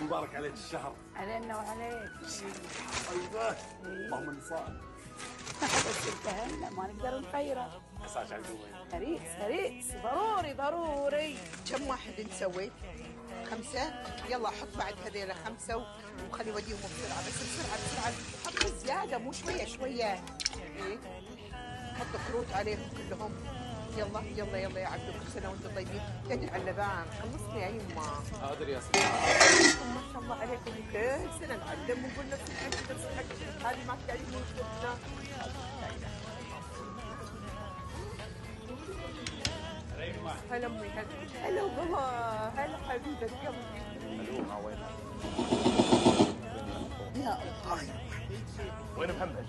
مبارك عليك الشهر. علينا وعليك. ايوه اللهم اني صائم. بس انتهينا ما نقدر نخيره. عساك على القوة. هريس ضروري. كم واحد انت سويت؟ 5. يلا حط بعد هذيلا 5 وخلي وديهم بسرعة، بس بسرعة حط زيادة مو شوية. ايه حط كروت عليهم كلهم. يلا يا عبدو، كل سنة وانتم طيبين. قدر على اللبان، خلصني يا يما. حاضر يا سيدي. ما شاء الله عليكم، كل سنة نعلم ونقول نفس الحكي هذه ما تعلمون كلنا. هلا امي، هلا بابا، هلا حبيبة قلبي. يا الله وين محمد؟